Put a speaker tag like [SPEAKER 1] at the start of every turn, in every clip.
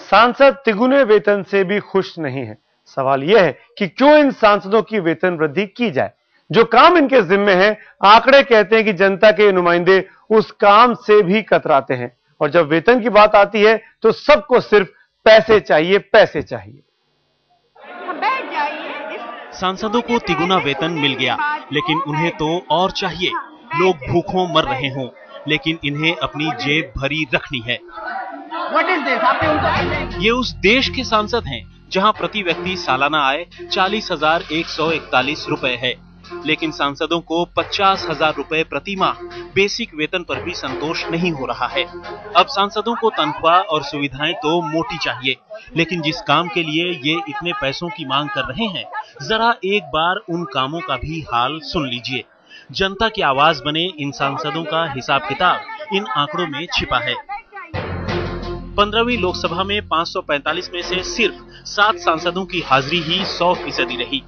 [SPEAKER 1] सांसद तिगुने वेतन से भी खुश नहीं है। सवाल यह है कि क्यों इन सांसदों की वेतन वृद्धि की जाए। जो काम इनके जिम्मे है, आंकड़े कहते हैं कि जनता के नुमाइंदे उस काम से भी कतराते हैं, और जब वेतन की बात आती है तो सबको सिर्फ पैसे चाहिए, पैसे चाहिए।
[SPEAKER 2] सांसदों को तिगुना वेतन मिल गया, लेकिन उन्हें तो और चाहिए। लोग भूखों मर रहे हों, लेकिन इन्हें अपनी जेब भरी रखनी है। ये उस देश के सांसद हैं जहां प्रति व्यक्ति सालाना आय 40,141 रुपए है, लेकिन सांसदों को 50,000 रुपए प्रति माह बेसिक वेतन पर भी संतोष नहीं हो रहा है। अब सांसदों को तनख्वाह और सुविधाएं तो मोटी चाहिए, लेकिन जिस काम के लिए ये इतने पैसों की मांग कर रहे हैं, जरा एक बार उन कामों का भी हाल सुन लीजिए। जनता की आवाज बने इन सांसदों का हिसाब किताब इन आंकड़ों में छिपा है। 15वीं लोकसभा में 545 में से सिर्फ 7 सांसदों की हाजिरी ही 100% रही।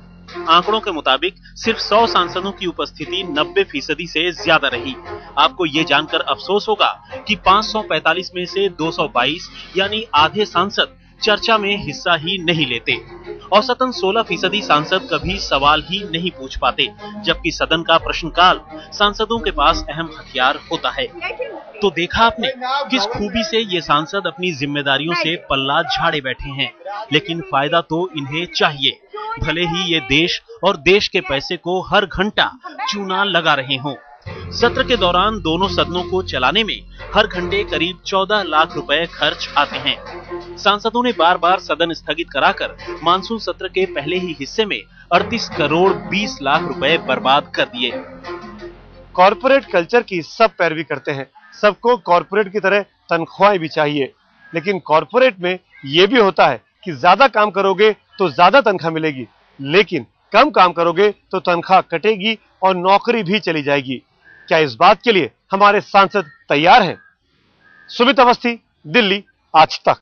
[SPEAKER 2] आंकड़ों के मुताबिक सिर्फ 100 सांसदों की उपस्थिति 90% से ज्यादा रही। आपको ये जानकर अफसोस होगा कि 545 में से 222 यानी आधे सांसद चर्चा में हिस्सा ही नहीं लेते। औसतन 16% सांसद कभी सवाल ही नहीं पूछ पाते, जबकि सदन का प्रश्नकाल सांसदों के पास अहम हथियार होता है। तो देखा आपने किस खूबी से ये सांसद अपनी जिम्मेदारियों से पल्ला झाड़े बैठे हैं, लेकिन फायदा तो इन्हें चाहिए, भले ही ये देश और देश के पैसे को हर घंटा चूना लगा रहे हों। सत्र के दौरान दोनों सदनों को चलाने में हर घंटे करीब 14 लाख रुपए खर्च आते हैं। सांसदों ने बार बार सदन स्थगित कराकर मानसून सत्र के पहले ही हिस्से में 38 करोड़ 20 लाख रुपए बर्बाद कर दिए।
[SPEAKER 1] कॉर्पोरेट कल्चर की सब पैरवी करते हैं, सबको कॉर्पोरेट की तरह तनख्वाहें भी चाहिए, लेकिन कॉर्पोरेट में यह भी होता है कि ज्यादा काम करोगे तो ज्यादा तनख्वाह मिलेगी, लेकिन कम काम करोगे तो तनख्वाह कटेगी और नौकरी भी चली जाएगी। क्या इस बात के लिए हमारे सांसद तैयार हैं? सुमित अवस्थी, दिल्ली, आज तक।